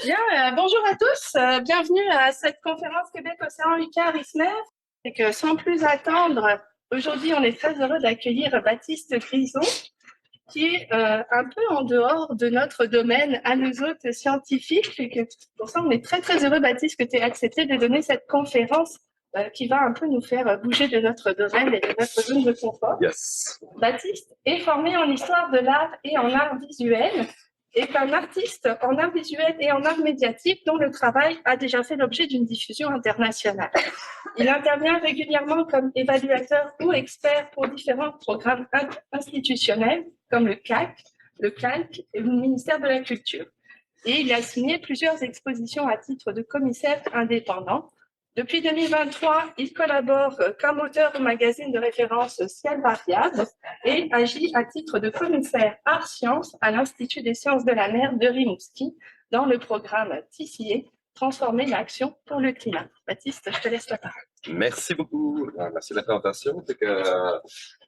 Bien, bonjour à tous, bienvenue à cette conférence Québec Océan UQAR ISMER. Et que sans plus attendre, aujourd'hui on est très heureux d'accueillir Baptiste Grison, qui est un peu en dehors de notre domaine à nous autres scientifiques. Et que, pour ça on est très très heureux, Baptiste, que tu aies accepté de donner cette conférence qui va un peu nous faire bouger de notre domaine et de notre zone de confort. Yes. Baptiste est formé en histoire de l'art et en art visuel, est un artiste en art visuel et en art médiatique dont le travail a déjà fait l'objet d'une diffusion internationale. Il intervient régulièrement comme évaluateur ou expert pour différents programmes institutionnels comme le CAC, le CALC et le ministère de la Culture. Et il a signé plusieurs expositions à titre de commissaire indépendant. Depuis 2023, il collabore comme auteur au magazine de référence Ciel Variable et agit à titre de commissaire art sciences à l'Institut des sciences de la mer de Rimouski dans le programme TCA, Transformer l'action pour le climat. Baptiste, je te laisse la parole. Merci beaucoup. Merci de la présentation. Donc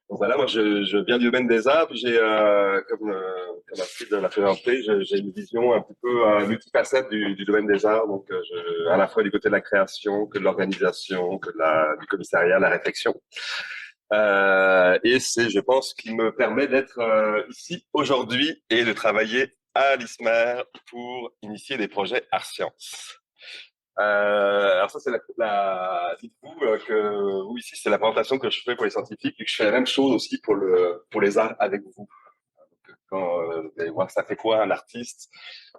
voilà, moi je viens du domaine des arts, puis j'ai, comme Astrid l'a présenté, j'ai une vision un petit peu multifacette du domaine des arts, donc à la fois du côté de la création, que de l'organisation, que du commissariat, la réflexion. Et c'est, je pense, qui me permet d'être ici aujourd'hui et de travailler à l'ISMER pour initier des projets art-sciences. Alors ça, c'est dites-vous que vous ici, c'est la présentation que je fais pour les scientifiques et que je fais la même chose aussi pour les arts avec vous. Donc, quand vous allez voir ça fait quoi un artiste,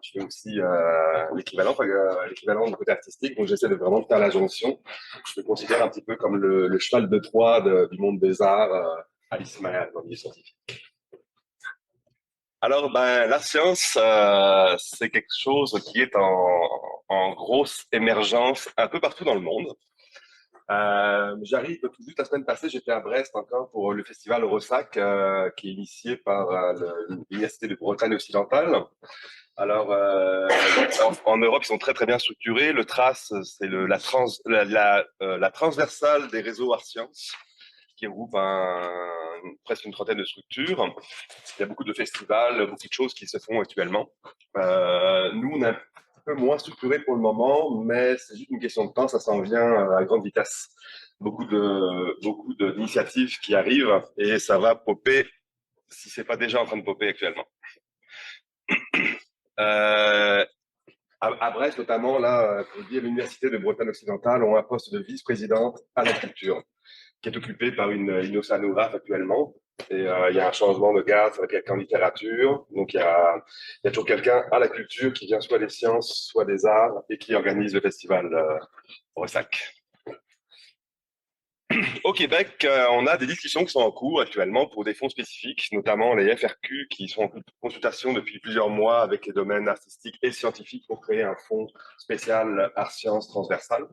je fais aussi l'équivalent du côté artistique, donc j'essaie de vraiment faire la jonction. Je me considère un petit peu comme le cheval de Troie du monde des arts à l'ISMER, dans le milieu scientifique. Alors, la science, c'est quelque chose qui est en grosse émergence un peu partout dans le monde. J'arrive tout juste la semaine passée, j'étais à Brest encore pour le festival Eurosac, qui est initié par l'Université de Bretagne occidentale. Alors, en Europe, ils sont très très bien structurés. Le TRAS, c'est la transversale des réseaux art sciences, qui regroupe presque une trentaine de structures. Il y a beaucoup de festivals, beaucoup de choses qui se font actuellement. Nous, on est un peu moins structuré pour le moment, mais c'est juste une question de temps, ça s'en vient à grande vitesse. Beaucoup d'initiatives qui arrivent et ça va popper, si c'est pas déjà en train de popper actuellement. À Brest, notamment, là, pour dire, l'Université de Bretagne occidentale ont un poste de vice-présidente à la culture, qui est occupé par une océanographe actuellement. Et il y a un changement de garde, ça va être quelqu'un en littérature. Donc il y a toujours quelqu'un à la culture qui vient soit des sciences, soit des arts et qui organise le festival Ressac. Au Québec, on a des discussions qui sont en cours actuellement pour des fonds spécifiques, notamment les FRQ qui sont en consultation depuis plusieurs mois avec les domaines artistiques et scientifiques pour créer un fonds spécial art-sciences transversal.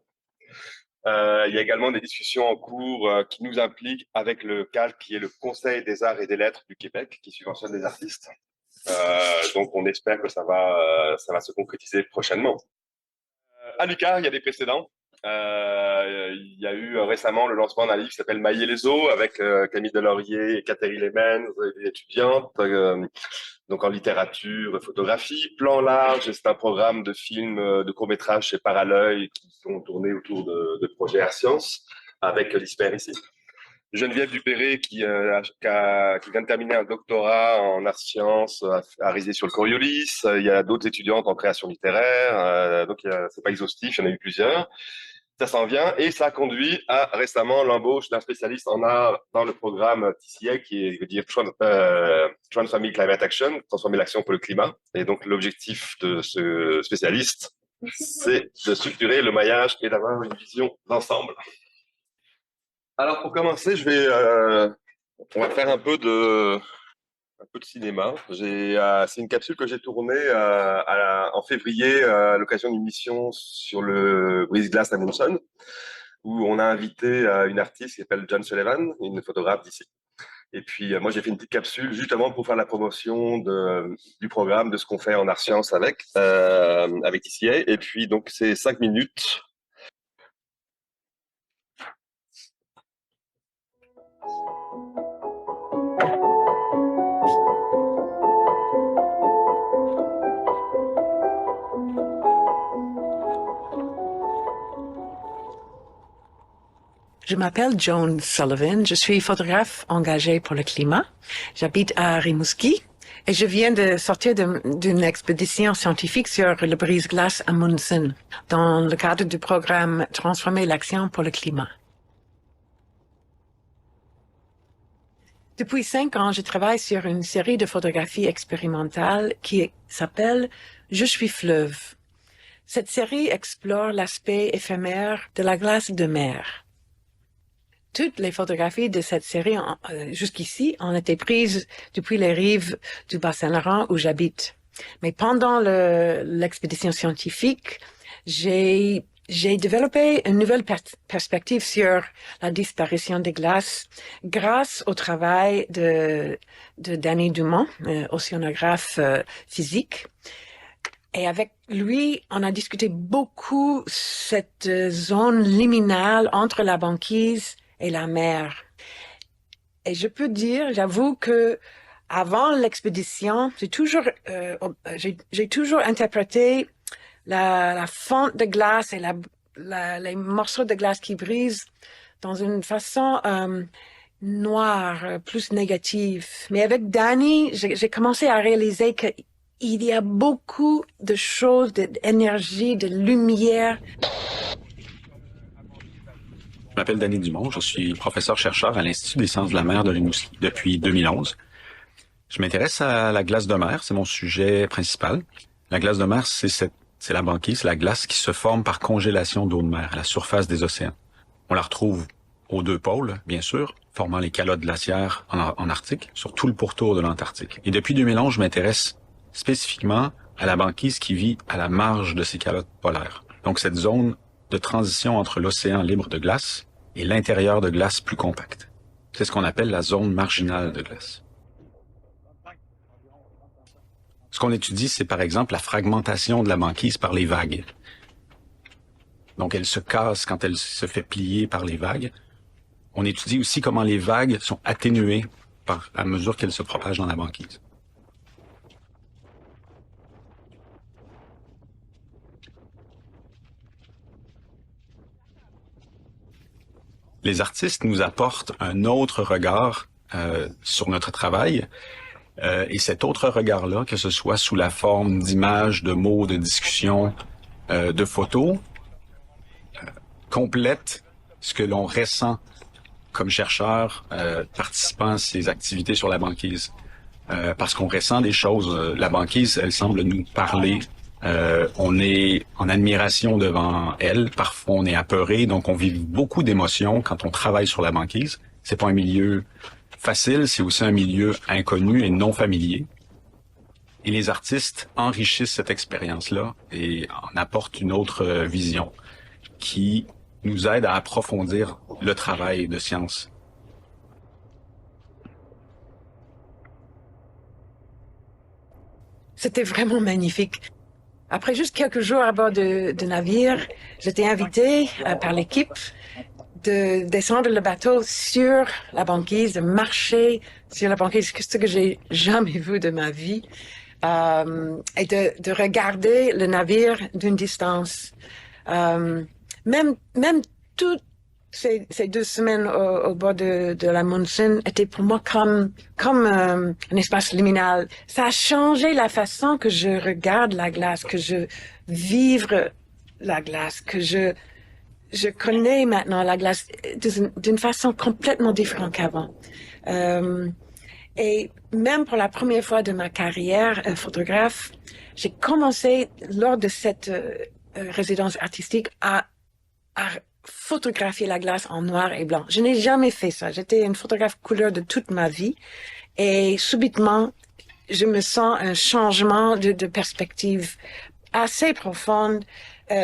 Il y a également des discussions en cours qui nous impliquent avec le CALC, qui est le Conseil des arts et des lettres du Québec, qui subventionne des artistes. Donc, on espère que ça va se concrétiser prochainement. À l'UQAR, il y a des précédents. Il y a eu récemment le lancement d'un livre qui s'appelle Mailler les eaux avec Camille Delaurier et Catherine Lemens, des étudiantes, donc en littérature, photographie. Plan large, c'est un programme de films, de courts-métrages chez Parallœil qui sont tournés autour de projets art sciences avec l'ISPER ici. Geneviève Dupéré qui vient de terminer un doctorat en art sciences à résider sur le Coriolis. Il y a d'autres étudiantes en création littéraire, donc c'est pas exhaustif, il y en a eu plusieurs. Ça s'en vient et ça a conduit à récemment l'embauche d'un spécialiste en art dans le programme TCA qui veut dire Transforming Climate Action, transformer l'action pour le climat. Et donc l'objectif de ce spécialiste, c'est de structurer le maillage et d'avoir une vision d'ensemble. Alors pour commencer, on va faire un peu de cinéma. C'est une capsule que j'ai tournée en février à l'occasion d'une mission sur le brise-glace à Munson, où on a invité une artiste qui s'appelle John Sullivan, une photographe d'ici. Et puis moi j'ai fait une petite capsule justement pour faire la promotion du programme, de ce qu'on fait en art science avec TCA. Et puis donc c'est 5 minutes. Je m'appelle Joan Sullivan. Je suis photographe engagée pour le climat. J'habite à Rimouski et je viens de sortir d'une expédition scientifique sur le brise-glace à Munson dans le cadre du programme Transformer l'action pour le climat. Depuis 5 ans, je travaille sur une série de photographies expérimentales qui s'appelle Je suis fleuve. Cette série explore l'aspect éphémère de la glace de mer. Toutes les photographies de cette série jusqu'ici ont été prises depuis les rives du Bas-Saint-Laurent où j'habite. Mais pendant l'expédition scientifique, j'ai développé une nouvelle perspective sur la disparition des glaces grâce au travail de Danny Dumont, océanographe physique. Et avec lui, on a discuté beaucoup cette zone liminale entre la banquise et la mer. Et je peux dire, j'avoue que avant l'expédition, j'ai toujours interprété la fonte de glace et les morceaux de glace qui brisent dans une façon noire, plus négative. Mais avec Danny, j'ai commencé à réaliser qu'il y a beaucoup de choses, d'énergie, de lumière. Je m'appelle Danny Dumont, je suis professeur-chercheur à l'Institut des sciences de la mer de Rimouski depuis 2011. Je m'intéresse à la glace de mer, c'est mon sujet principal. La glace de mer, c'est la banquise, c'est la glace qui se forme par congélation d'eau de mer à la surface des océans. On la retrouve aux 2 pôles, bien sûr, formant les calottes glaciaires en Arctique, sur tout le pourtour de l'Antarctique. Et depuis 2011, je m'intéresse spécifiquement à la banquise qui vit à la marge de ces calottes polaires. Donc cette zone de transition entre l'océan libre de glace et l'intérieur de glace plus compact. C'est ce qu'on appelle la zone marginale de glace. Ce qu'on étudie, c'est par exemple la fragmentation de la banquise par les vagues. Donc elle se casse quand elle se fait plier par les vagues. On étudie aussi comment les vagues sont atténuées à mesure qu'elles se propagent dans la banquise. Les artistes nous apportent un autre regard sur notre travail. Et cet autre regard-là, que ce soit sous la forme d'images, de mots, de discussions, de photos, complète ce que l'on ressent comme chercheur participant à ces activités sur la banquise. Parce qu'on ressent des choses. La banquise, elle semble nous parler. On est en admiration devant elle. Parfois, on est apeuré. Donc, on vit beaucoup d'émotions quand on travaille sur la banquise. C'est pas un milieu facile, c'est aussi un milieu inconnu et non familier. Et les artistes enrichissent cette expérience-là et en apportent une autre vision qui nous aide à approfondir le travail de science. C'était vraiment magnifique. Après juste quelques jours à bord de navire, j'étais invitée par l'équipe de descendre le bateau sur la banquise, de marcher sur la banquise, ce que j'ai jamais vu de ma vie, et de regarder le navire d'une distance. Même toutes ces 2 semaines au bord de la Munson étaient pour moi comme un espace liminal. Ça a changé la façon que je regarde la glace, que je vivre la glace, que je connais maintenant la glace d'une façon complètement différente qu'avant. Et même pour la première fois de ma carrière photographe, j'ai commencé lors de cette résidence artistique à photographier la glace en noir et blanc. Je n'ai jamais fait ça. J'étais une photographe couleur de toute ma vie et subitement, je me sens un changement de perspective assez profonde.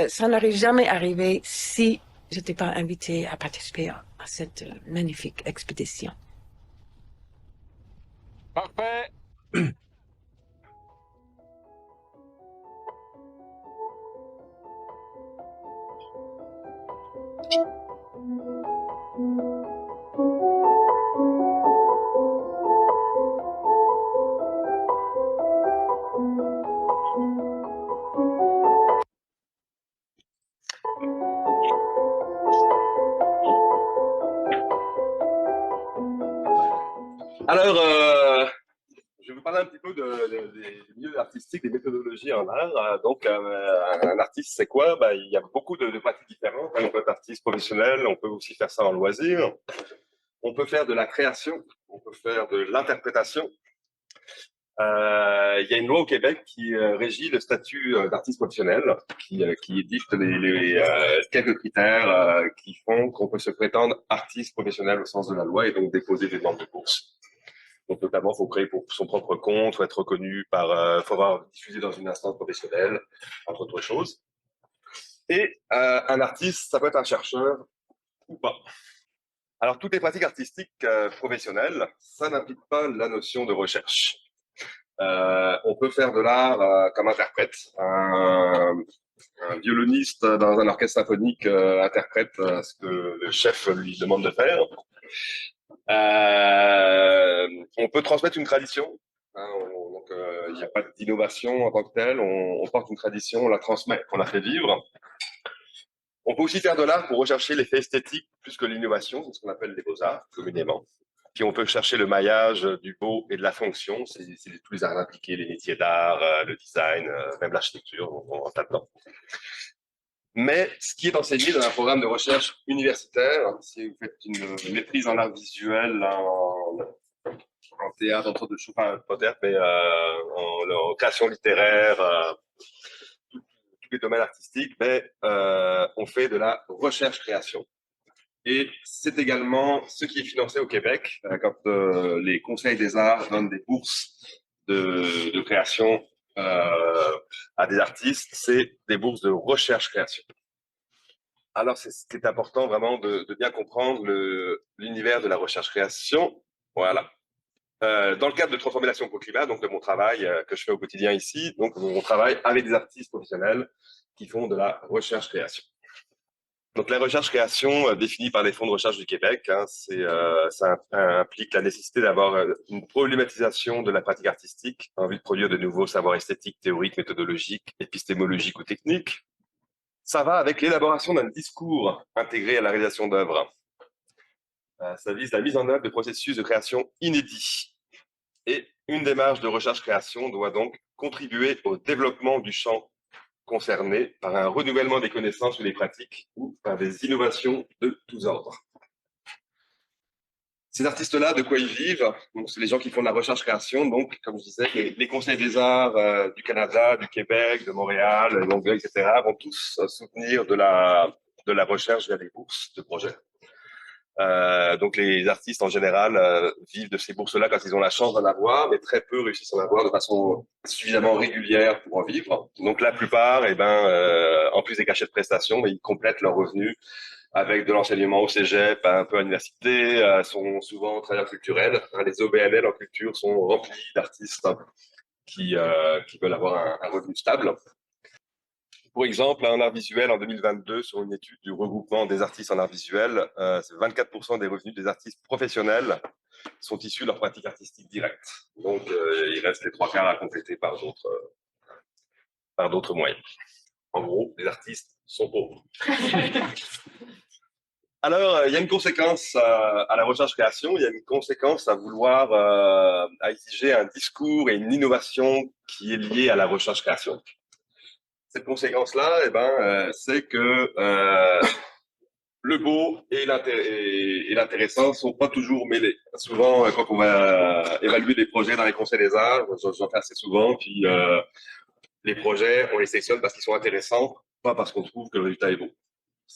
Ça n'aurait jamais arrivé si je n'étais pas invitée à participer à cette magnifique expédition. Parfait! Alors, je vais vous parler un petit peu des milieux artistiques, des méthodologies en art. Donc, un artiste, c'est quoi? Ben, il y a beaucoup de pratiques différentes. On peut être artiste professionnel, on peut aussi faire ça en loisir. On peut faire de la création, on peut faire de l'interprétation. Il y a une loi au Québec qui régit le statut d'artiste professionnel, qui édicte quelques critères qui font qu'on peut se prétendre artiste professionnel au sens de la loi et donc déposer des demandes de bourse. Donc notamment, il faut créer pour son propre compte, faut être reconnu faut avoir diffusé dans une instance professionnelle, entre autres choses. Et un artiste, ça peut être un chercheur ou pas. Alors toutes les pratiques artistiques professionnelles, ça n'implique pas la notion de recherche. On peut faire de l'art comme interprète. Un violoniste dans un orchestre symphonique interprète ce que le chef lui demande de faire. On peut transmettre une tradition. Donc, il n'y a pas d'innovation en tant que telle. On porte une tradition, on la transmet, on la fait vivre. On peut aussi faire de l'art pour rechercher l'effet esthétique plus que l'innovation, c'est ce qu'on appelle les beaux-arts, communément. Puis on peut chercher le maillage du beau et de la fonction, c'est tous les arts impliqués, les métiers d'art, le design, même l'architecture, on rentre là-dedans. Mais ce qui est enseigné dans un programme de recherche universitaire, si vous faites une maîtrise en art visuel, en théâtre, entre autres choses, pas théâtre, mais en création littéraire, tous les domaines artistiques, mais on fait de la recherche-création. Et c'est également ce qui est financé au Québec quand les conseils des arts donnent des bourses de création à des artistes, c'est des bourses de recherche-création. Alors, c'est important vraiment de bien comprendre l'univers de la recherche-création. Voilà. Dans le cadre de Transformation pour le climat, donc de mon travail que je fais au quotidien ici, donc on travaille avec des artistes professionnels qui font de la recherche-création. Donc la recherche-création définie par les fonds de recherche du Québec, ça implique la nécessité d'avoir une problématisation de la pratique artistique en vue de produire de nouveaux savoirs esthétiques, théoriques, méthodologiques, épistémologiques ou techniques. Ça va avec l'élaboration d'un discours intégré à la réalisation d'œuvres. Ça vise la mise en œuvre de processus de création inédits. Et une démarche de recherche-création doit donc contribuer au développement du champ concerné par un renouvellement des connaissances ou des pratiques ou par des innovations de tous ordres. Ces artistes-là, de quoi ils vivent? Donc, c'est les gens qui font de la recherche-création. Donc, comme je disais, les conseils des arts du Canada, du Québec, de Montréal, Longueuil, etc., vont tous soutenir de la recherche via des bourses de projets. Donc, les artistes, en général, vivent de ces bourses-là quand ils ont la chance d'en avoir, mais très peu réussissent à en avoir de façon suffisamment régulière pour en vivre. Donc, la plupart, en plus des cachets de prestations, ils complètent leurs revenus avec de l'enseignement au cégep, un peu à l'université, sont souvent travailleurs culturels. Les OBNL en culture sont remplis d'artistes qui veulent avoir un revenu stable. Pour exemple, en art visuel, en 2022, sur une étude du regroupement des artistes en art visuel, 24% des revenus des artistes professionnels sont issus de leur pratique artistique directe. Donc, il reste les 3/4 à compléter par d'autres moyens. En gros, les artistes sont pauvres. Alors, il y a une conséquence à la recherche-création, il y a une conséquence à vouloir à exiger un discours et une innovation qui est liée à la recherche-création. Cette conséquence-là, c'est que le beau et l'intéressant sont pas toujours mêlés. Souvent, quand on va évaluer des projets dans les conseils des arts, j'en fais assez souvent, puis les projets, on les sélectionne parce qu'ils sont intéressants, pas parce qu'on trouve que le résultat est beau.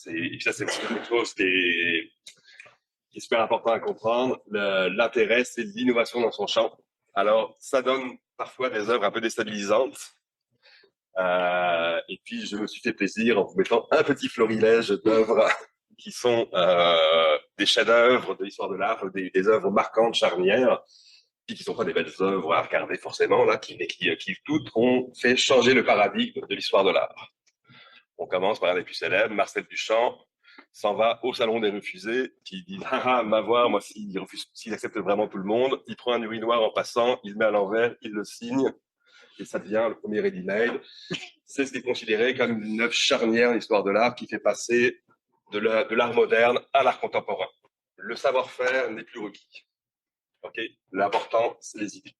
Et puis ça, c'est quelque chose qui est super important à comprendre. L'intérêt, c'est l'innovation dans son champ. Alors, ça donne parfois des œuvres un peu déstabilisantes. Et puis, je me suis fait plaisir en vous mettant un petit florilège d'œuvres qui sont des chefs-d'œuvre de l'histoire de l'art, des œuvres marquantes, charnières, puis qui sont pas des belles œuvres à regarder forcément, là, qui toutes ont fait changer le paradigme de l'histoire de l'art. On commence par un des plus célèbres, Marcel Duchamp, s'en va au Salon des Refusés, qui dit « Ah, ma voir, moi, s'il accepte vraiment tout le monde, il prend un urinoir en passant, il le met à l'envers, il le signe, et ça devient le premier ready-made. » C'est ce qui est considéré comme une œuvre charnière de l'histoire de l'art qui fait passer de l'art moderne à l'art contemporain. Le savoir-faire n'est plus requis. Ok, l'important, c'est les idées.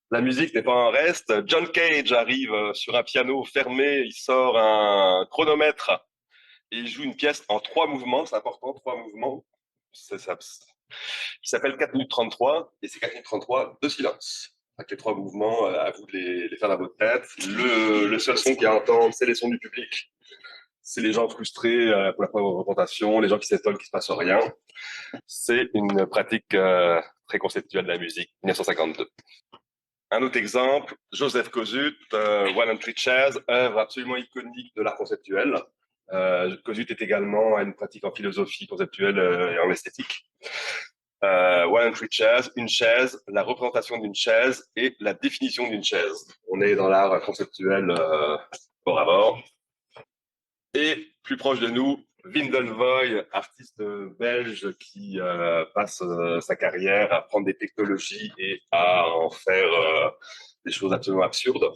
La musique n'est pas un reste. John Cage arrive sur un piano fermé, il sort un chronomètre et il joue une pièce en 3 mouvements. C'est important, 3 mouvements. C'est ça. Qui s'appelle 4 minutes 33 et c'est 4 minutes 33 de silence. Avec les 3 mouvements, à vous de les faire dans votre tête. Le seul son qu'il y a à entendre, c'est les sons du public. C'est les gens frustrés pour la première représentation, les gens qui s'étonnent qu'il se passe rien. C'est une pratique très conceptuelle de la musique, 1952. Un autre exemple, Joseph Kosuth, One and Three Chairs, œuvre absolument iconique de l'art conceptuel. Kosuth est également une pratique en philosophie conceptuelle et en esthétique. One and Three Chairs, une chaise, la représentation d'une chaise et la définition d'une chaise. On est dans l'art conceptuel bord à bord. Et plus proche de nous, Vindelvoye, artiste belge qui passe sa carrière à prendre des technologies et à en faire des choses absolument absurdes.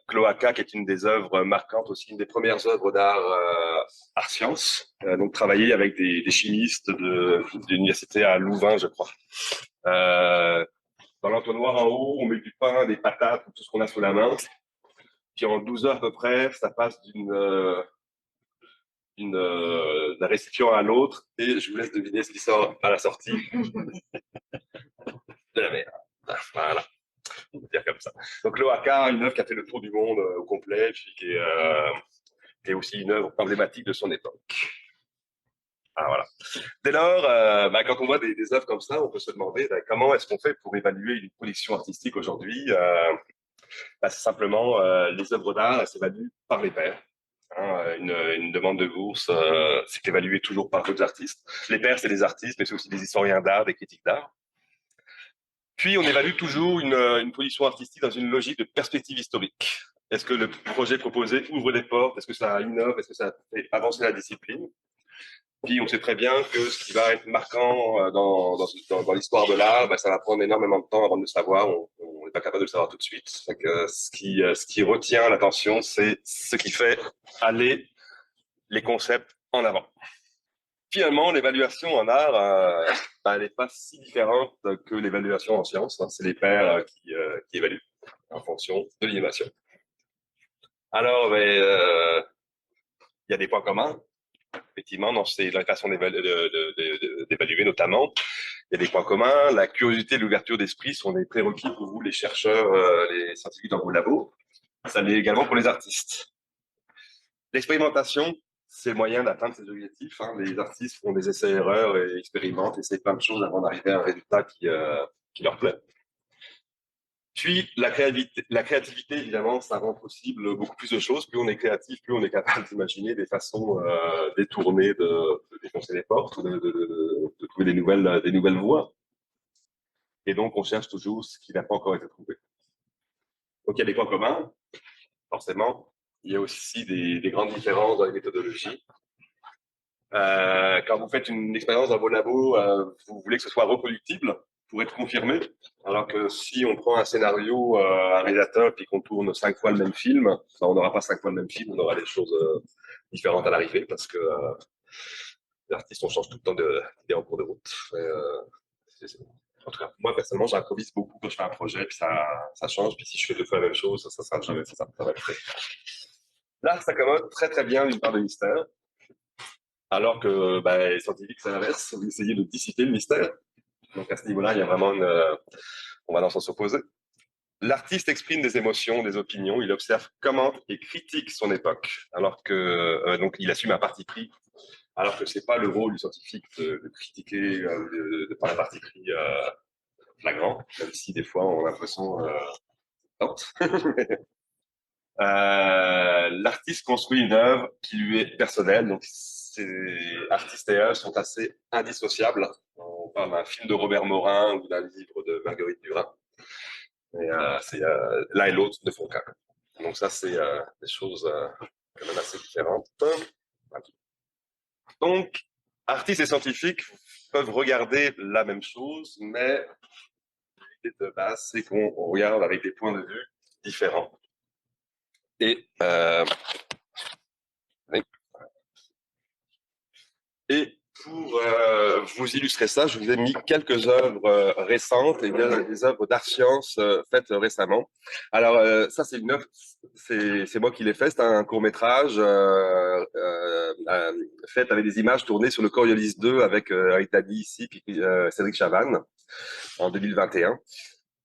Cloaca, qui est une des œuvres marquantes aussi, une des premières œuvres d'art art science, donc travaillé avec des chimistes de l'université à Louvain, je crois. Dans l'entonnoir en haut, on met du pain, des patates, tout ce qu'on a sous la main. Puis en 12 heures à peu près, ça passe d'un récipient à l'autre, et je vous laisse deviner ce qui sort à la sortie. De la merde. Voilà. On peut dire comme ça. Donc Cloaca, une œuvre qui a fait le tour du monde au complet, puis qui est aussi une œuvre emblématique de son époque. Ah, voilà. Dès lors, quand on voit des œuvres comme ça, on peut se demander comment est-ce qu'on fait pour évaluer une production artistique aujourd'hui. C'est simplement les œuvres d'art, elles s'évaluent par les pairs. Une demande de bourse, c'est évalué toujours par d'autres artistes. Les pairs, c'est des artistes, mais c'est aussi des historiens d'art, des critiques d'art. Puis, on évalue toujours une production artistique dans une logique de perspective historique. Est-ce que le projet proposé ouvre des portes? Est-ce que ça innove? Est-ce que ça fait avancer la discipline? Puis, on sait très bien que ce qui va être marquant dans l'histoire de l'art, ça va prendre énormément de temps avant de le savoir. On n'est pas capable de le savoir tout de suite. Ce qui retient l'attention, c'est ce qui fait aller les concepts en avant. Finalement, l'évaluation en art, elle n'est pas si différente que l'évaluation en sciences. C'est les pairs qui évaluent en fonction de l'innovation. Alors, il y a des points communs. Effectivement, dans la façon d'évaluer notamment, il y a des points communs. La curiosité et l'ouverture d'esprit sont des prérequis pour vous, les chercheurs, les scientifiques dans vos labos. Ça l'est également pour les artistes. L'expérimentation, c'est le moyen d'atteindre ces objectifs. Les artistes font des essais-erreurs et expérimentent, essayent plein de choses avant d'arriver à un résultat qui leur plaît. Puis, la créativité, évidemment, ça rend possible beaucoup plus de choses. Plus on est créatif, plus on est capable d'imaginer des façons détournées de défoncer les portes, de trouver des nouvelles voies. Et donc, on cherche toujours ce qui n'a pas encore été trouvé. Donc, il y a des points communs, forcément. Il y a aussi des grandes différences dans les méthodologies. Quand vous faites une expérience dans vos labos, vous voulez que ce soit reproductible pour être confirmé. Alors que si on prend un scénario, un réalisateur, puis qu'on tourne 5 fois le même film, on n'aura pas 5 fois le même film, on aura des choses différentes à l'arrivée parce que les artistes, on change tout le temps d'idée en cours de route. En tout cas, moi, personnellement, j'improvise beaucoup quand je fais un projet, puis ça change. Puis si je fais 2 fois la même chose, ça sera jamais ça va être fait. Là, ça s'accommode très très bien d'une part de mystère. Alors que les scientifiques, c'est l'inverse. Vous essayez de dissiper le mystère. Donc à ce niveau-là, il y a vraiment on va dans le sens opposé. L'artiste exprime des émotions, des opinions. Il observe, commente et critique son époque. Alors que donc il assume un parti pris. Alors que c'est pas le rôle du scientifique de critiquer, de prendre un parti pris flagrant, même si des fois on a l'impression l'artiste construit une œuvre qui lui est personnelle. Donc artistes et œuvres sont assez indissociables. On parle d'un film de Robert Morin ou d'un livre de Marguerite Duras. Et l'un et l'autre ne font qu'un. Donc ça, c'est des choses quand même assez différentes. Donc, artistes et scientifiques peuvent regarder la même chose, mais l'idée de base, c'est qu'on regarde avec des points de vue différents. Et pour vous illustrer ça, je vous ai mis quelques œuvres récentes et des œuvres d'art science faites récemment. Alors, ça, c'est une œuvre, c'est moi qui l'ai fait, c'est un court-métrage fait avec des images tournées sur le Coriolis 2 avec Dany ici, puis Cédric Chavannes en 2021.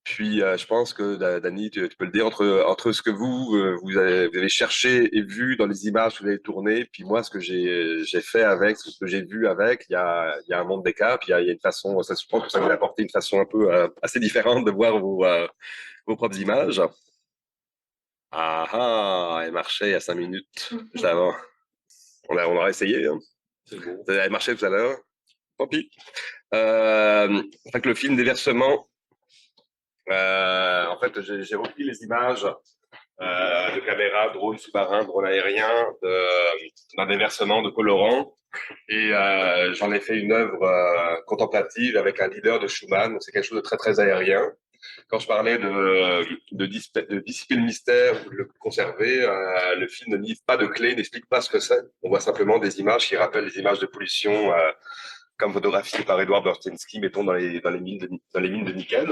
Puis, je pense que Dany, tu peux le dire, entre ce que vous avez cherché et vu dans les images que vous avez tournées, puis moi, ce que j'ai fait avec, ce que j'ai vu avec, il y a un monde d'écart, puis il y a une façon, ça, je pense que ça vous a apporté une façon un peu assez différente de voir vos propres images. Ah ah, elle marchait il y a 5 minutes, juste avant. On aura essayé. Hein. Elle marchait tout à l'heure. Tant pis. Fait que le film Déversement, en fait, j'ai repris les images de caméras, drones sous-marins, drones aériens, d'un déversement de colorants. Et j'en ai fait une œuvre contemplative avec un leader de Schumann. C'est quelque chose de très, très aérien. Quand je parlais de dissiper le mystère, de le conserver, le film ne livre pas de clé, n'explique pas ce que c'est. On voit simplement des images qui rappellent les images de pollution comme photographiées par Edward Burtynsky, mettons dans les mines de nickel.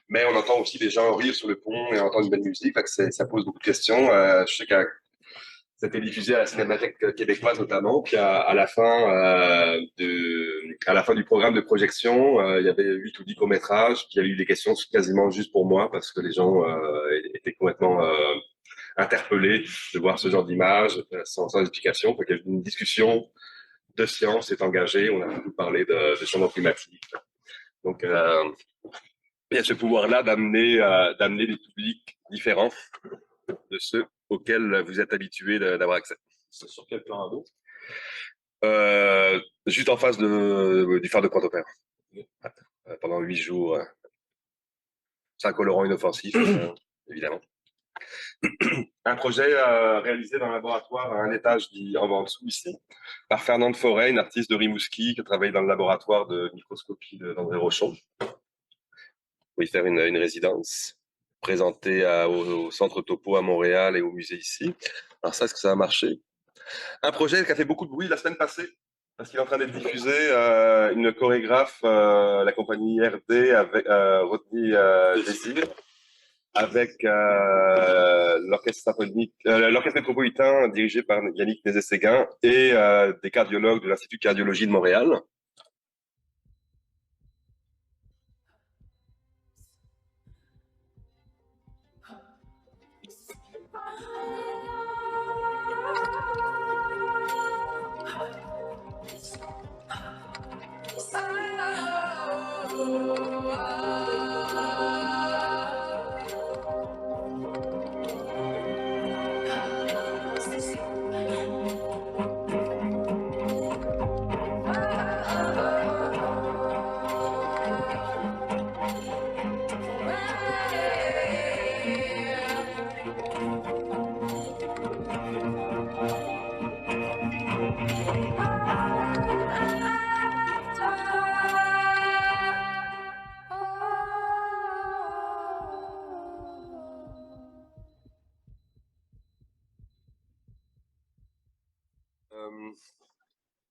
Mais on entend aussi des gens rire sur le pont et on entend une belle musique. Fait que ça pose beaucoup de questions. Je sais que c'était diffusé à la Cinémathèque québécoise notamment. Puis à la fin du programme de projection, il y avait 8 ou 10 courts-métrages. Puis il y avait eu des questions quasiment juste pour moi parce que les gens étaient complètement interpellés de voir ce genre d'image sans explication. Fait qu'il y a eu une discussion de science est engagée. On a beaucoup parlé de changement climatique. Donc, il y a ce pouvoir-là d'amener des publics différents de ceux auxquels vous êtes habitués d'avoir accès. C'est sur quel plan d'eau? Juste en face du phare de Pointe-au-Père. Pendant 8 jours. C'est un colorant inoffensif, évidemment. Un projet réalisé dans un laboratoire à un étage en dessous ici, par Fernande Forêt, une artiste de Rimouski qui a travaillé dans le laboratoire de microscopie d'André Rochon. Pour y faire une résidence, présentée au Centre Topo à Montréal et au musée ici. Alors ça, est-ce que ça a marché? Un projet qui a fait beaucoup de bruit la semaine passée, parce qu'il est en train d'être diffusé, une chorégraphe, la compagnie RD, avec Rodney Désir, avec l'orchestre symphonique, l'orchestre métropolitain dirigé par Yannick Nézet-Séguin et des cardiologues de l'Institut de cardiologie de Montréal.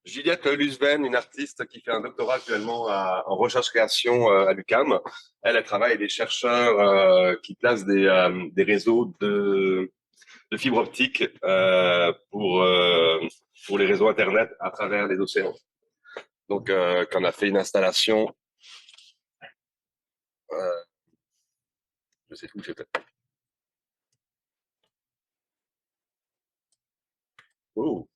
Juliette Lusven, une artiste qui fait un doctorat actuellement en recherche-création à l'UQAM. Elle travaille avec des chercheurs qui placent des réseaux de fibre optique pour les réseaux Internet à travers les océans. Donc, quand on a fait une installation, je sais où j'étais. Oh.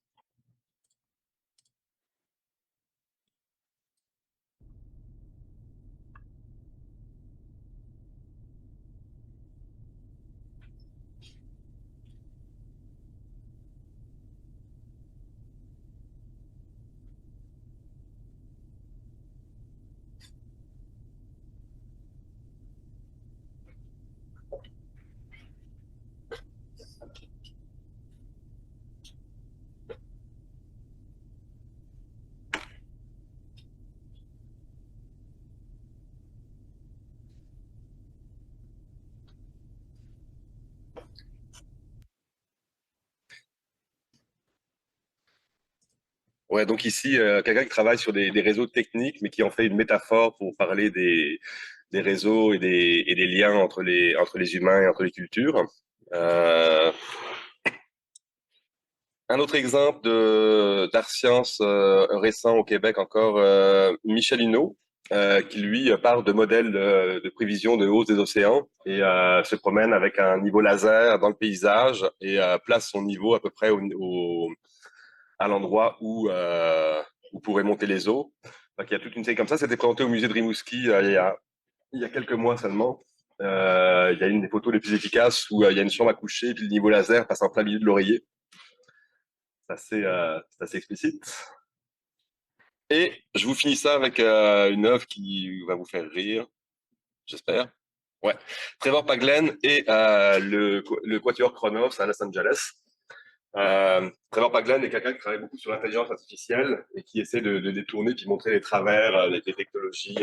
Ouais, donc ici, quelqu'un qui travaille sur des réseaux techniques, mais qui en fait une métaphore pour parler des réseaux et des liens entre les humains et entre les cultures. Euh, un autre exemple d'art science récent au Québec encore, Michel Hinault, qui lui parle de modèles de prévision de hausse des océans et se promène avec un niveau laser dans le paysage et place son niveau à peu près à l'endroit où pourraient monter les eaux. Donc, il y a toute une série comme ça. C'était présenté au musée de Rimouski il y a quelques mois seulement. Il y a une des photos les plus efficaces où il y a une chambre à coucher et puis le niveau laser passe en plein milieu de l'oreiller. C'est assez explicite. Et je vous finis ça avec une œuvre qui va vous faire rire, j'espère. Ouais. Trevor Paglen et le Quatuor Chronos à Los Angeles. Trevor Paglen est quelqu'un qui travaille beaucoup sur l'intelligence artificielle et qui essaie de détourner puis montrer les travers des technologies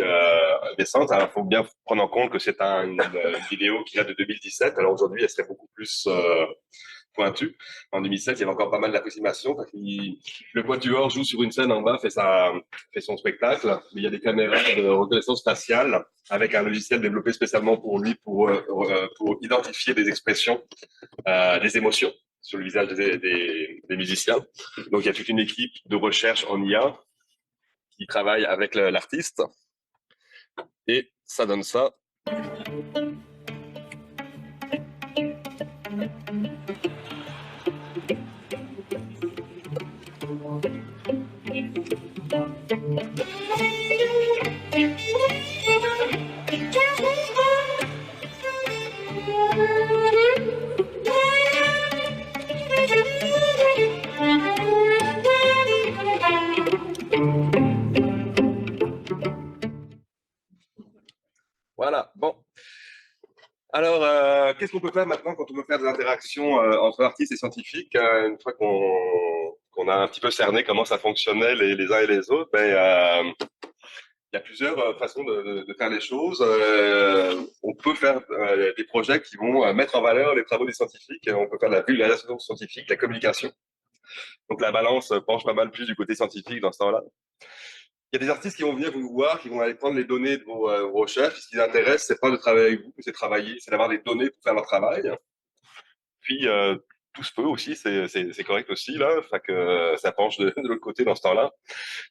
récentes. Alors, il faut bien prendre en compte que c'est une vidéo qui date de 2017. Alors aujourd'hui, elle serait beaucoup plus pointue. En 2007, il y avait encore pas mal d'approximations. Le quatuor joue sur une scène en bas, fait son spectacle, mais il y a des caméras de reconnaissance faciale avec un logiciel développé spécialement pour lui pour identifier des expressions, des émotions sur le visage des musiciens. Donc, il y a toute une équipe de recherche en IA qui travaille avec l'artiste. Et ça donne ça. Voilà, bon. Alors, qu'est-ce qu'on peut faire maintenant quand on veut faire des interactions entre artistes et scientifiques une fois qu'on a un petit peu cerné comment ça fonctionnait les uns et les autres, il y a plusieurs façons de faire les choses. On peut faire des projets qui vont mettre en valeur les travaux des scientifiques. On peut faire de la vulgarisation scientifique, de la communication. Donc la balance penche pas mal plus du côté scientifique dans ce temps-là. Il y a des artistes qui vont venir vous voir, qui vont aller prendre les données de vos recherches. Ce qui les intéresse, c'est pas de travailler avec vous, c'est travailler, c'est d'avoir des données pour faire leur travail. Puis tout se peut aussi, c'est correct aussi là, fait que ça penche de l'autre côté dans ce temps-là.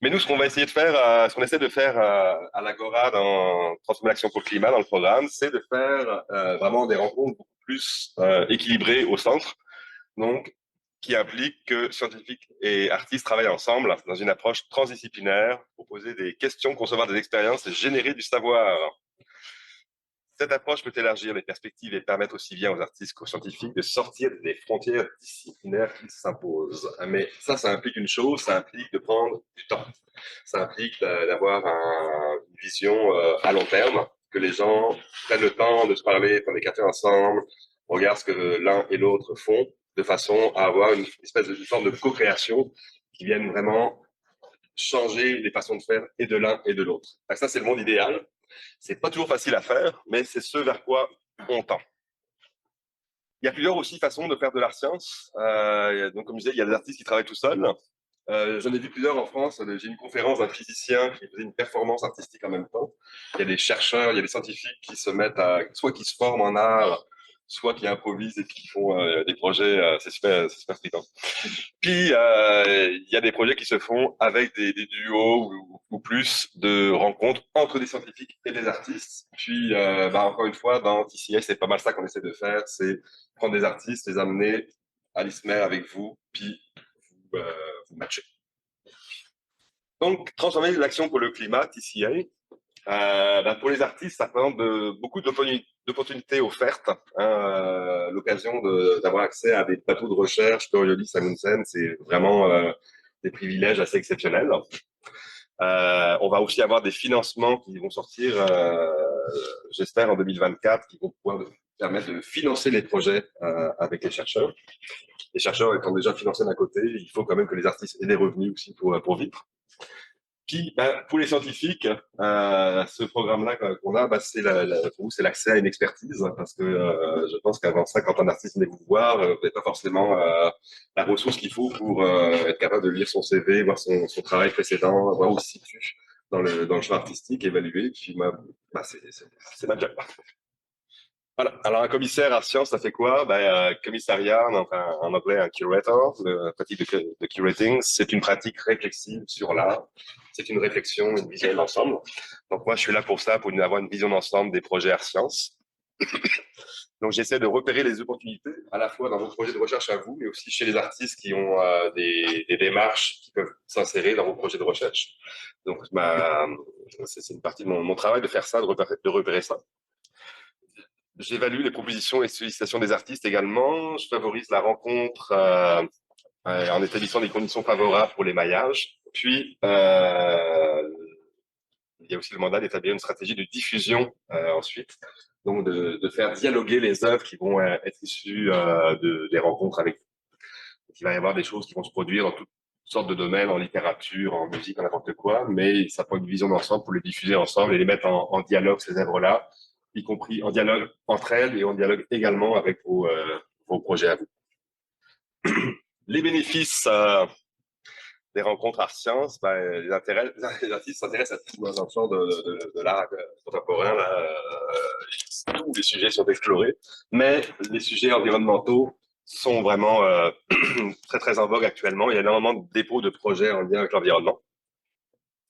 Mais nous, ce qu'on va essayer de faire, ce qu'on essaie de faire à l'Agora dans Transformer l'action pour le climat dans le programme, c'est de faire vraiment des rencontres beaucoup plus équilibrées au centre. Donc, qui implique que scientifiques et artistes travaillent ensemble dans une approche transdisciplinaire pour poser des questions, concevoir des expériences et générer du savoir. Cette approche peut élargir les perspectives et permettre aussi bien aux artistes qu'aux scientifiques de sortir des frontières disciplinaires qui s'imposent. Mais ça implique une chose, ça implique de prendre du temps. Ça implique d'avoir une vision à long terme, que les gens prennent le temps de se parler, prendre des cafés ensemble, regardent ce que l'un et l'autre font, de façon à avoir une espèce de forme de co-création qui vienne vraiment changer les façons de faire et de l'un et de l'autre. Ça, c'est le monde idéal. C'est pas toujours facile à faire, mais c'est ce vers quoi on tend. Il y a plusieurs aussi façons de faire de l'art science. Donc, comme je disais, il y a des artistes qui travaillent tout seuls. J'en ai vu plusieurs en France. J'ai une conférence d'un physicien qui faisait une performance artistique en même temps. Il y a des chercheurs, il y a des scientifiques qui se mettent soit qui se forment en art, soit qui improvisent et qui font des projets. C'est super fréquent. Puis, il y a des projets qui se font avec des duos ou plus de rencontres entre des scientifiques et des artistes. Puis, encore une fois, dans TCA, c'est pas mal ça qu'on essaie de faire, c'est prendre des artistes, les amener à l'ISMER avec vous, puis vous matcher. Donc, transformer l'action pour le climat, TCA, pour les artistes, ça présente beaucoup d'opportunités offertes. L'occasion d'avoir accès à des plateaux de recherche, Coriolis, Amundsen, c'est vraiment des privilèges assez exceptionnels. On va aussi avoir des financements qui vont sortir, j'espère, en 2024, qui vont pouvoir permettre de financer les projets avec les chercheurs. Les chercheurs étant déjà financés d'un côté, il faut quand même que les artistes aient des revenus aussi pour vivre. Puis, pour les scientifiques, ce programme-là qu'on a, pour vous, c'est l'accès à une expertise, parce que je pense qu'avant ça, quand un artiste venait vous voir, vous n'avez pas forcément la ressource qu'il faut pour être capable de lire son CV, voir son travail précédent, voir où il se situe dans le champ artistique, évaluer. Puis, c'est ma job. Voilà. Alors, un commissaire à sciences, ça fait quoi? Commissariat, enfin, en anglais, un curator, la pratique de curating, c'est une pratique réflexive sur l'art. C'est une réflexion, une vision d'ensemble. Donc, moi, je suis là pour ça, pour avoir une vision d'ensemble des projets art sciences. Donc, j'essaie de repérer les opportunités, à la fois dans vos projets de recherche à vous, mais aussi chez les artistes qui ont des démarches qui peuvent s'insérer dans vos projets de recherche. Donc, c'est une partie de mon travail de faire ça, de repérer ça. J'évalue les propositions et sollicitations des artistes également. Je favorise la rencontre en établissant des conditions favorables pour l'émaillage. Puis, il y a aussi le mandat d'établir une stratégie de diffusion ensuite. Donc, de faire dialoguer les œuvres qui vont être issues des rencontres avec vous. Donc, il va y avoir des choses qui vont se produire dans toutes sortes de domaines, en littérature, en musique, en n'importe quoi, mais ça prend une vision d'ensemble pour les diffuser ensemble et les mettre en dialogue, ces œuvres-là, y compris en dialogue entre elles et en dialogue également avec vos projets à vous. Les bénéfices des rencontres art sciences, les artistes s'intéressent à tout dans un genre de l'art contemporain. Tous les sujets sont explorés, mais les sujets environnementaux sont vraiment très très en vogue actuellement. Il y a énormément de dépôts de projets en lien avec l'environnement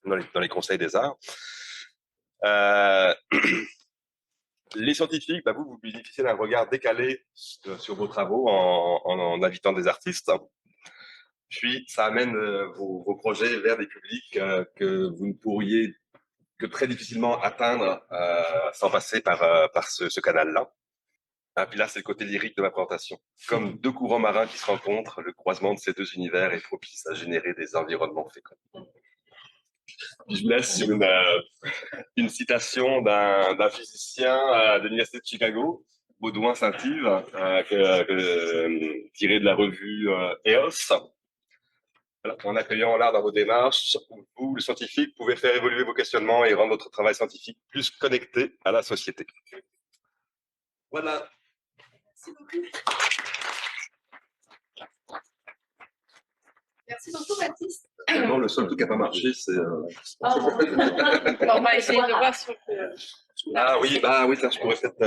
dans les conseils des arts. Les scientifiques, vous bénéficiez d'un regard décalé sur vos travaux en invitant des artistes. Puis, ça amène vos projets vers des publics que vous ne pourriez que très difficilement atteindre sans passer par ce canal-là. Puis là, c'est le côté lyrique de ma présentation. Comme deux courants marins qui se rencontrent, le croisement de ces deux univers est propice à générer des environnements féconds. Je vous laisse sur une citation d'un physicien de l'Université de Chicago, Baudouin Saint-Yves, tiré de la revue EOS. Voilà, en accueillant l'art dans vos démarches, vous, le scientifique, pouvez faire évoluer vos questionnements et rendre votre travail scientifique plus connecté à la société. Voilà. Merci beaucoup. Merci beaucoup, Baptiste. Non, le seul truc qui n'a pas marché, c'est... On va essayer de voir si on peut... Ah oui, ça, je pourrais peut-être...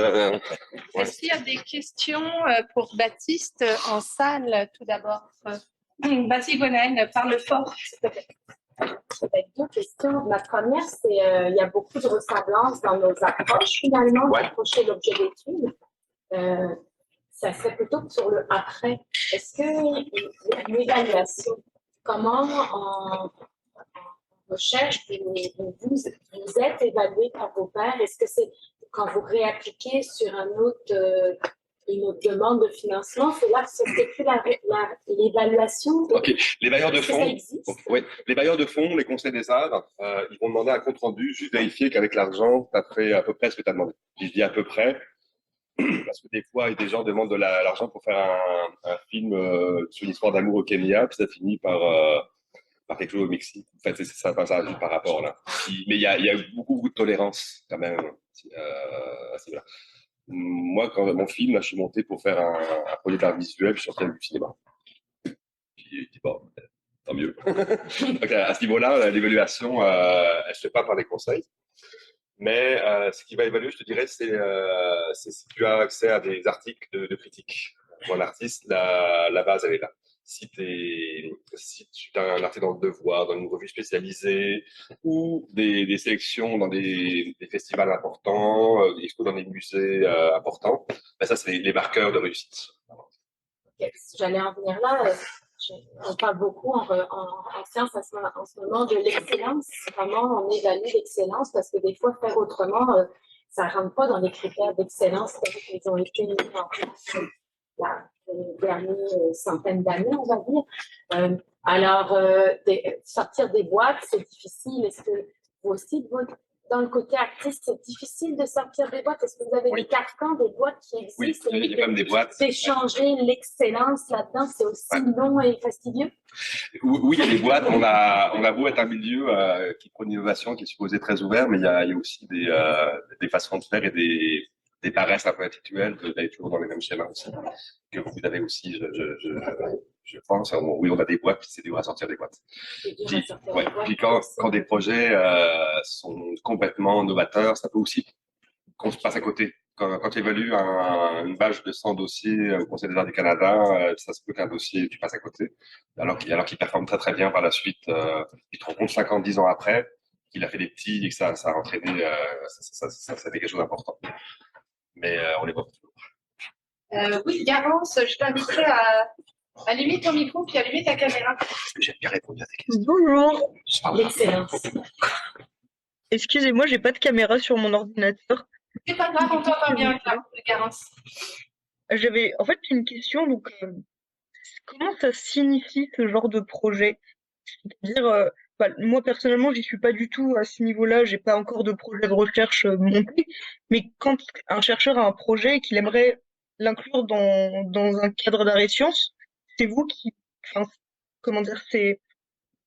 Ouais. Est-ce qu'il y a des questions pour Baptiste en salle, tout d'abord? Vas-y, Gwenaëlle, parle fort. Avec deux questions. Ma première, c'est il y a beaucoup de ressemblances dans nos approches, finalement, d'approcher l'objet d'étude. Ça serait plutôt sur le après. Est-ce qu'il y a une évaluation? Comment en recherche vous êtes évalué par vos pairs? Est-ce que c'est quand vous réappliquez sur une autre demande de financement, c'est là que se fait l'évaluation? OK. Les bailleurs de fonds, les bailleurs de fonds, les conseils des arts, ils vont demander un compte rendu, juste vérifier qu'avec l'argent, tu as fait à peu près ce que tu as demandé. Je dis à peu près, parce que des fois, des gens demandent de l'argent pour faire un film sur l'histoire d'amour au Kenya, puis ça finit par quelque chose au Mexique. En fait, ça passe à par rapport là. Mais il y a beaucoup de tolérance quand même. Là. Moi, quand mon film, là, je suis monté pour faire un projet d'art visuel, je suis sorti du cinéma. Puis je dis bon, tant mieux. Donc, à ce niveau-là, l'évaluation, elle se fait pas par les conseils. Mais ce qui va évaluer, je te dirais, c'est si tu as accès à des articles de critique. Pour un artiste, la base, elle est là. Si tu as un article dans Le Devoir, dans une revue spécialisée, ou des sélections dans des festivals importants, des expos dans des musées importants, ça, c'est les marqueurs de réussite. Okay. J'allais en venir là. On parle beaucoup en sciences en ce moment de l'excellence. Comment on évalue l'excellence? Parce que des fois, faire autrement, ça ne rentre pas dans les critères d'excellence qui ont été mis en place les dernières centaines d'années, on va dire. Sortir des boîtes, c'est difficile. Est-ce que vous aussi, de dans le côté artiste, c'est difficile de sortir des boîtes. Est-ce que vous avez Oui. des carcans, des boîtes qui existent? Oui, il y a quand même des boîtes. D'échanger l'excellence là-dedans, c'est aussi long et fastidieux? Oui, il y a des boîtes. On a beau être un milieu qui prône l'innovation, qui est supposé très ouvert, mais il y a aussi des façons de faire et des paresses un peu intellectuelles d'aller toujours dans les mêmes schémas aussi. Que vous avez aussi, je pense. Oui, on a des boîtes, puis c'est dur à sortir des boîtes. Puis quand des projets sont complètement novateurs, ça peut aussi qu'on se passe à côté. Quand tu évalues une bâche de 100 dossiers au Conseil des arts du Canada, ça se peut qu'un dossier, tu passes à côté. Alors qu'il performe très très bien par la suite. Tu te rends compte 50, 10 ans après qu'il a fait des petits et que ça a entraîné, ça fait quelque chose d'important. Mais on les voit pas toujours. Oui, Garance, je t'inviterai à allumer ton micro puis allumer ta caméra. Parce que j'aime bien répondre à tes questions. Bonjour. L'excellence. Excusez-moi, j'ai pas de caméra sur mon ordinateur. C'est pas grave, on t'entend bien, Garance. J'avais en fait une question, donc comment ça signifie ce genre de projet? C'est-à-dire, moi personnellement, j'y suis pas du tout à ce niveau-là, j'ai pas encore de projet de recherche monté, mais quand un chercheur a un projet et qu'il aimerait l'inclure dans un cadre d'arts et sciences, c'est vous qui, enfin, comment dire,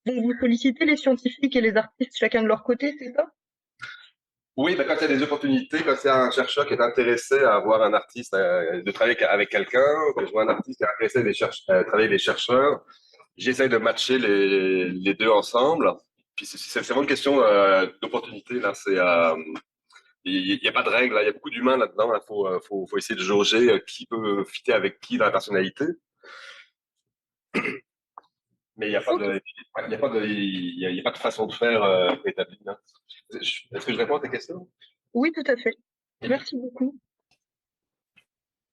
vont vous solliciter les scientifiques et les artistes chacun de leur côté, c'est ça? Oui, quand il y a des opportunités, quand c'est un chercheur qui est intéressé à avoir un artiste, de travailler avec quelqu'un, que je vois un artiste qui est intéressé à travailler avec des chercheurs, j'essaye de matcher les deux ensemble. Puis c'est vraiment une question d'opportunité là. Il y a pas de règle, là. Il y a beaucoup d'humains là-dedans. Il faut essayer de jauger qui peut fitter avec qui dans la personnalité. Mais il n'y a pas de façon de faire établie. Hein. Est-ce que je réponds à tes questions? Oui, tout à fait. Merci beaucoup.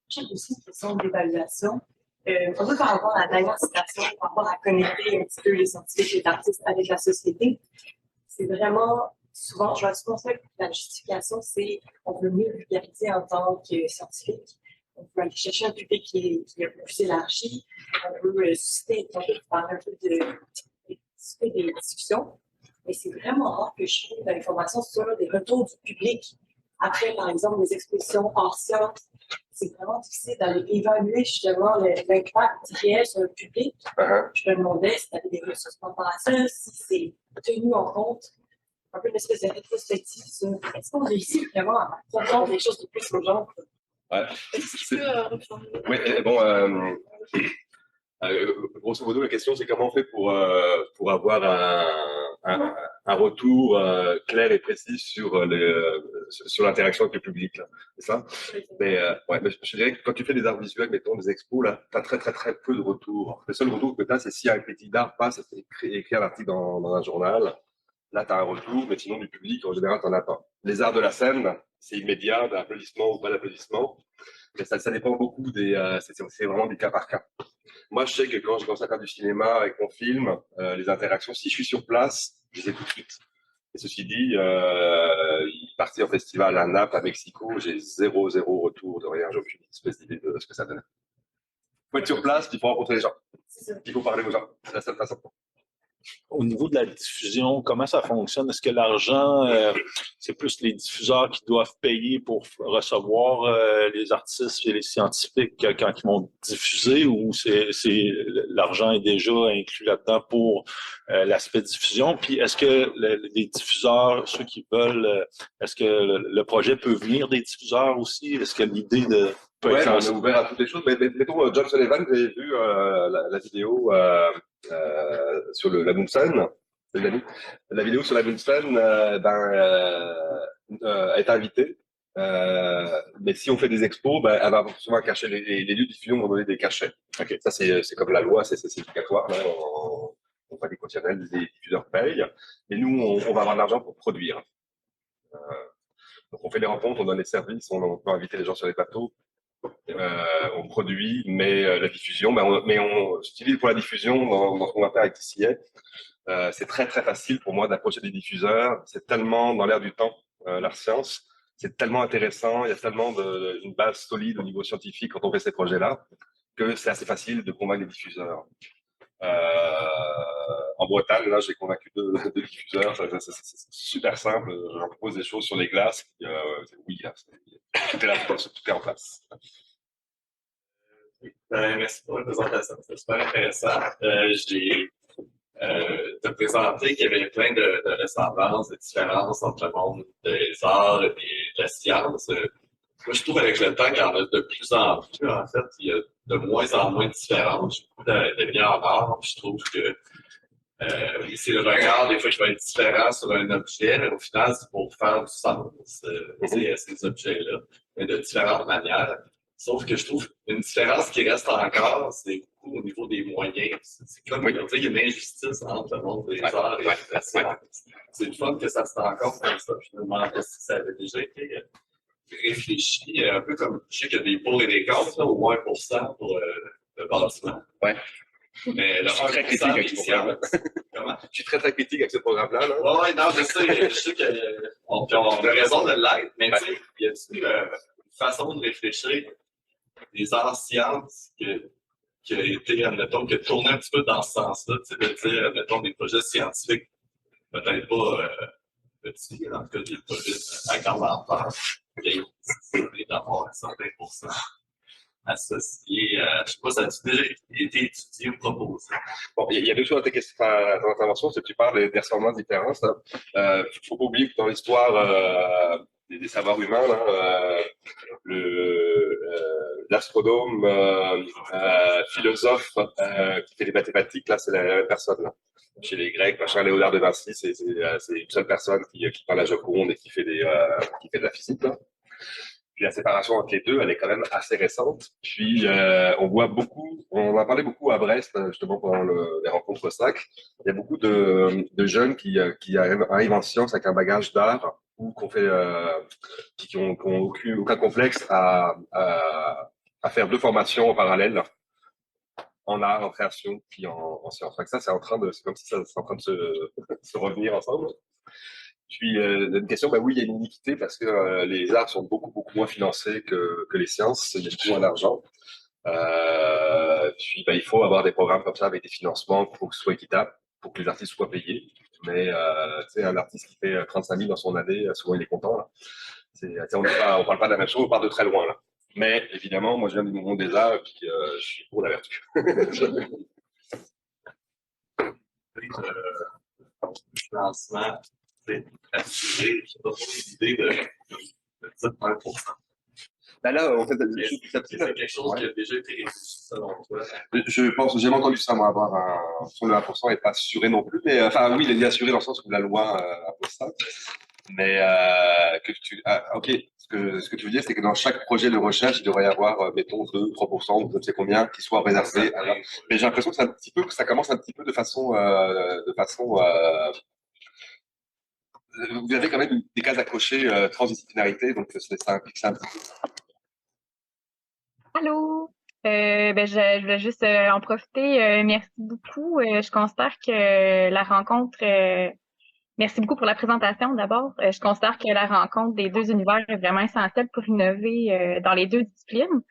J'ai aussi une question d'évaluation. On veut par rapport à la diversification, par rapport à connecter un petit peu les scientifiques et les artistes avec la société. C'est vraiment, souvent, je vois souvent ça que la justification, c'est on veut mieux vulgariser en tant que scientifique. On veut aller chercher un public qui est un peu plus élargi. On veut susciter parler un peu susciter des discussions. Mais c'est vraiment rare que je trouve de l'information sur des retours du public. Après, par exemple, des expositions hors sciences, c'est vraiment difficile d'aller évaluer justement l'impact réel sur le public. Je me demandais si tu avais des ressources par rapport à ça, si c'est tenu en compte, un peu une espèce de rétrospective sur est-ce qu'on réussit vraiment à comprendre des choses de plus aux gens. Ouais. Est-ce que tu peux reformuler? Oui, bon, grosso modo, la question, c'est comment on fait pour avoir un retour clair et précis sur l'interaction avec le public, là. C'est ça? Mais je dirais que quand tu fais des arts visuels, mettons des expos, là, tu as très très très peu de retours. Le seul retour que tu as, c'est si un critique d'art passe et écrit un article dans un journal. Là, tu as un retour, mais sinon, du public, en général, tu n'en as pas. Les arts de la scène, c'est immédiat, d'applaudissement ou pas d'applaudissement. Mais ça dépend beaucoup c'est vraiment du cas par cas. Moi, je sais que quand je commence à faire du cinéma avec mon film, les interactions, si je suis sur place, je les ai tout de suite. Et ceci dit, partir en festival à Naples, à Mexico, j'ai zéro retour de rien. J'ai aucune espèce d'idée de ce que ça donne. Il faut être sur place, puis il faut rencontrer les gens. Il faut parler aux gens. C'est la seule façon. Au niveau de la diffusion, comment ça fonctionne? Est-ce que l'argent, c'est plus les diffuseurs qui doivent payer pour recevoir les artistes et les scientifiques quand ils vont diffuser, ou l'argent est déjà inclus là-dedans pour l'aspect diffusion? Puis est-ce que les diffuseurs, ceux qui veulent, est-ce que le projet peut venir des diffuseurs aussi? Est-ce que l'idée de... Ouais, on est ouvert à toutes les choses. Mais mettons, John Sullivan, vous avez vu la vidéo sur la Bunsen. La vidéo sur la Bunsen est invitée. Mais si on fait des expos, elle va souvent cacher les lieux de diffusion vont donner des cachets. Okay. Ça, c'est comme la loi, c'est obligatoire. On va des conditionnels, les diffuseurs payent. Mais nous, on va avoir de l'argent pour produire. Donc, on fait des rencontres, on donne des services, on peut inviter les gens sur les plateaux. On produit, mais la diffusion, on s'utilise pour la diffusion dans ce qu'on va faire avec TCA. C'est très très facile pour moi d'approcher des diffuseurs. C'est tellement dans l'air du temps, l'art science. C'est tellement intéressant. Il y a tellement une base solide au niveau scientifique quand on fait ces projets-là que c'est assez facile de convaincre les diffuseurs. En Bretagne, là, j'ai convaincu deux diffuseurs. C'est super simple. J'en propose des choses sur les glaces. Oui, là, tout est là, tout est en place. Merci pour la présentation, c'est super intéressant. J'ai te présenté qu'il y avait plein de ressemblances, de différences entre le monde des arts et de la science. Moi, je trouve avec le temps qu'il y en a de plus en plus, en fait, il y a de moins en moins de différences. J'ai beaucoup d'amis en art, je trouve que c'est le regard, des fois, qui va être différent sur un objet, mais au final, c'est pour faire du sens, ces objets-là, mais de différentes manières. Sauf que je trouve une différence qui reste encore, c'est beaucoup au niveau des moyens. C'est comme, il y a une injustice entre le monde des arts et la science. C'est le fun que ça se rend compte comme ça. Je me demandais si ça avait déjà été réfléchi, un peu comme, je sais qu'il y a des pour et des contre, là, au moins pour ça, pour le bâtiment. Ouais. Mais le Je suis très critique avec ce programme. Comment? Je suis très critique avec ce programme-là. Là. Ouais, non, je sais qu'on a raison de l'être, mais tu sais, il y a une façon de réfléchir des arts sciences qui a été, admettons, qui a tourné un petit peu dans ce sens-là, tu sais, de dire, admettons, des projets scientifiques, peut-être pas petits, en tout cas, des projets à grande ampleur, qui d'avoir un certain pourcent associé. Je sais pas, ça a déjà été étudié ou proposé? Bon, il y a deux choses dans ton intervention, c'est que tu parles des ressemblances différences. Faut pas oublier que dans l'histoire des savoirs humains, là, l'astronome, philosophe qui fait des mathématiques, là, c'est la même personne. Là. Chez les Grecs, machin, Léonard de Vinci, c'est une seule personne qui parle à Joconde et qui fait de la physique. Là. Puis la séparation entre les deux, elle est quand même assez récente. Puis on voit beaucoup, on en parlait beaucoup à Brest, justement pendant les rencontres SAC. Il y a beaucoup de jeunes qui arrivent en sciences avec un bagage d'art ou qui ont aucun complexe à faire deux formations en parallèle, en art, en création, puis en sciences. Ça, c'est comme si ça c'est en train de se revenir ensemble. Puis, une question, oui, il y a une iniquité parce que les arts sont beaucoup moins financés que les sciences. Il y a beaucoup moins d'argent. Puis, il faut avoir des programmes comme ça avec des financements pour que ce soit équitable, pour que les artistes soient payés. Mais, tu sais, un artiste qui fait 35 000 dans son année, souvent, il est content, là. On parle pas de la même chose, on parle de très loin, là. Mais, évidemment, moi, je viens du monde des arts, et puis, je suis pour la vertu. Financement, c'est assuré, je n'ai pas l'idée de 1%. Là, en fait, c'est quelque chose qui a déjà été réfléchi, selon toi. Je pense, j'ai entendu ça, moi, sur le 1% n'est pas assuré non plus, mais, enfin, oui, il est assuré dans le sens où la loi impose ça. Mais, ok, ce que tu veux dire, c'est que dans chaque projet de recherche, il devrait y avoir, mettons, 2, 3%, ou je ne sais combien, qui soient réservés. Mais j'ai l'impression que ça commence un petit peu de façon, vous avez quand même des cases accrochées transdisciplinarité, donc ça implique ça un petit peu. Allô? Je voulais juste en profiter. Merci beaucoup. Je considère que la rencontre, merci beaucoup pour la présentation d'abord. Je considère que la rencontre des deux univers est vraiment essentielle pour innover dans les deux disciplines.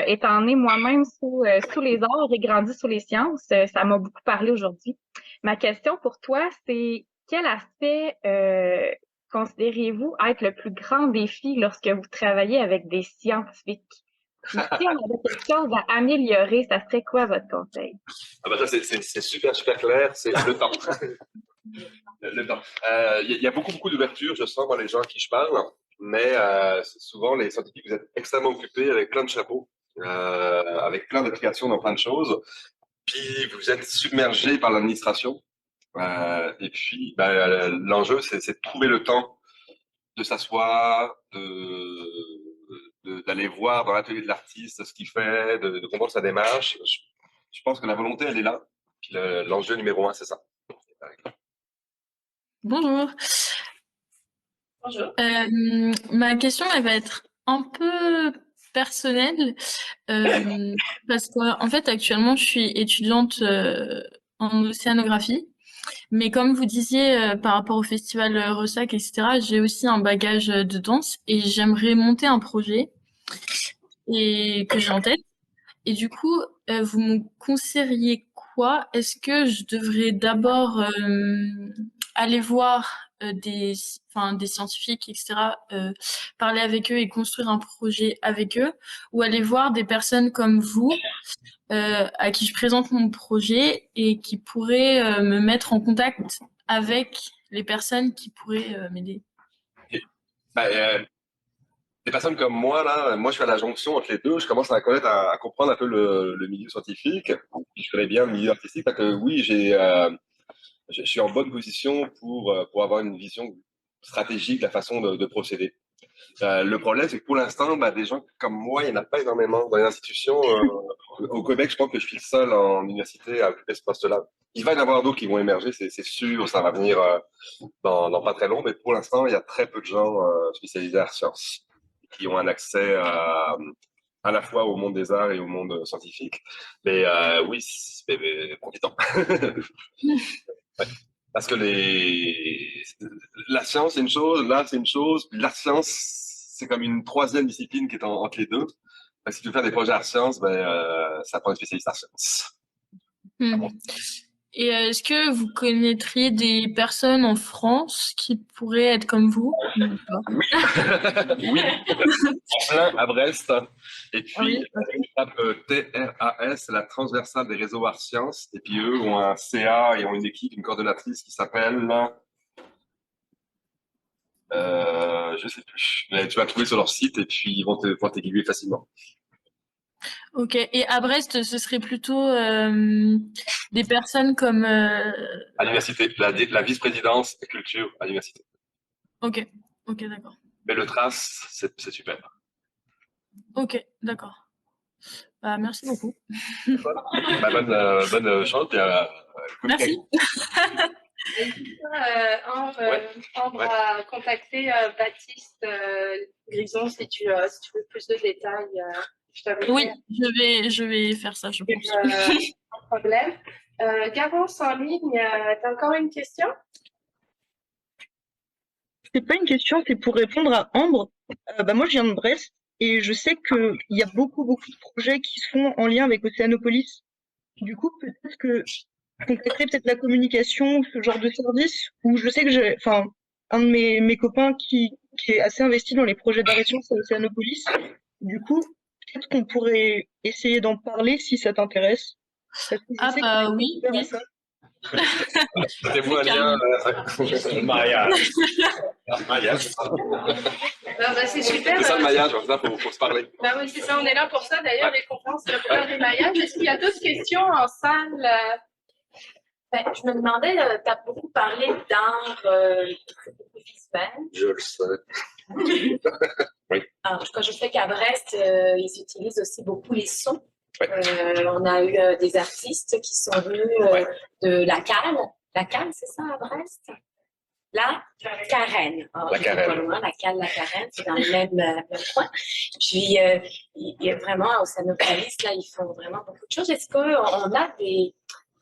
Étant née moi-même sous les arts et grandi sous les sciences, ça m'a beaucoup parlé aujourd'hui. Ma question pour toi, c'est quel aspect considérez-vous être le plus grand défi lorsque vous travaillez avec des scientifiques? Si on avait quelque chose à améliorer, ça serait quoi votre conseil? Ça, c'est super clair, c'est le temps. Le temps. Il y a beaucoup d'ouverture, je sens, dans les gens à qui je parle, mais souvent, les scientifiques, vous êtes extrêmement occupés avec plein de chapeaux, avec plein d'applications dans plein de choses, puis vous êtes submergés par l'administration. Et puis, l'enjeu, c'est de trouver le temps de s'asseoir, d'aller voir dans l'atelier de l'artiste ce qu'il fait, de comprendre sa démarche. Je pense que la volonté, elle est là. Puis l'enjeu numéro 1, c'est ça. Bonjour. Bonjour. Ma question, elle va être un peu personnelle parce qu'en fait, actuellement, je suis étudiante en océanographie. Mais comme vous disiez, par rapport au festival Ressac, etc., j'ai aussi un bagage de danse et j'aimerais monter un projet que j'ai en tête. Et du coup, vous me conseilleriez quoi, est-ce que je devrais d'abord aller voir des scientifiques, etc., parler avec eux et construire un projet avec eux, ou aller voir des personnes comme vous à qui je présente mon projet et qui pourraient me mettre en contact avec les personnes qui pourraient m'aider? Des personnes comme moi, là, moi je suis à la jonction entre les deux, je commence à connaître, à comprendre un peu le milieu scientifique, puis je connais bien le milieu artistique, parce que oui, je suis en bonne position pour avoir une vision stratégique de la façon de procéder. Le problème, c'est que pour l'instant, des gens comme moi, il n'y en a pas énormément dans les institutions. Au Québec, je pense que je suis le seul en université à occuper ce poste-là. Il va y en avoir d'autres qui vont émerger, c'est sûr, ça va venir dans pas très long, mais pour l'instant, il y a très peu de gens spécialisés en sciences qui ont un accès à la fois au monde des arts et au monde scientifique. Mais oui, profitons. Ouais. Parce que la science, c'est une chose, l'art, c'est une chose, puis l'art science, c'est comme une troisième discipline qui est entre les deux. Si tu veux faire des projets art science, ça prend un spécialiste art science. Et est-ce que vous connaîtriez des personnes en France qui pourraient être comme vous? Oui, oui. Plein à Brest. Et puis, TRAS, la transversale des réseaux art sciences. Et puis, eux ont un CA et ont une équipe, une coordonnatrice qui s'appelle... je sais plus. Mais tu vas trouver sur leur site et puis ils vont pouvoir t'aiguiller facilement. Ok. Et à Brest, ce serait plutôt des personnes comme... À l'université, la vice-présidence culture à l'université. Ok, ok, d'accord. Mais le trace, c'est super. Ok, d'accord. Merci beaucoup. Bonne chance. Merci. Ambre a contacté Baptiste Grison si tu veux plus de détails. Oui, je vais faire ça, je pense. Pas de problème. Garance en ligne, tu as encore une question? C'est pas une question, c'est pour répondre à Ambre. Moi, je viens de Brest et je sais qu'il y a beaucoup de projets qui se font en lien avec Océanopolis. Du coup, peut-être que je contacterai peut-être la communication, ce genre de service, où je sais que un de mes copains qui est assez investi dans les projets d'art et sciences à Océanopolis. Du coup, peut-être qu'on pourrait essayer d'en parler si ça t'intéresse. Oui. C'est moi, lien. Maillage. Maillage. C'est super. C'est ça le maillage, faut se parler. Oui, c'est ça, on est là pour ça. D'ailleurs, les conférences, c'est pour faire des maillages. Est-ce qu'il y a d'autres questions en salle? Je me demandais, tu as beaucoup parlé d'art visuel. Je le sais. Oui. Alors, en tout cas, je sais qu'à Brest, ils utilisent aussi beaucoup les sons. On a eu des artistes qui sont venus de la Cale. La Cale, c'est ça, à Brest? La Carène. La Carène. Pas loin, la Cale, la Carène, c'est dans le même coin. Puis, il y a vraiment, au Océanopolis, là, ils font vraiment beaucoup de choses. Est-ce qu'on a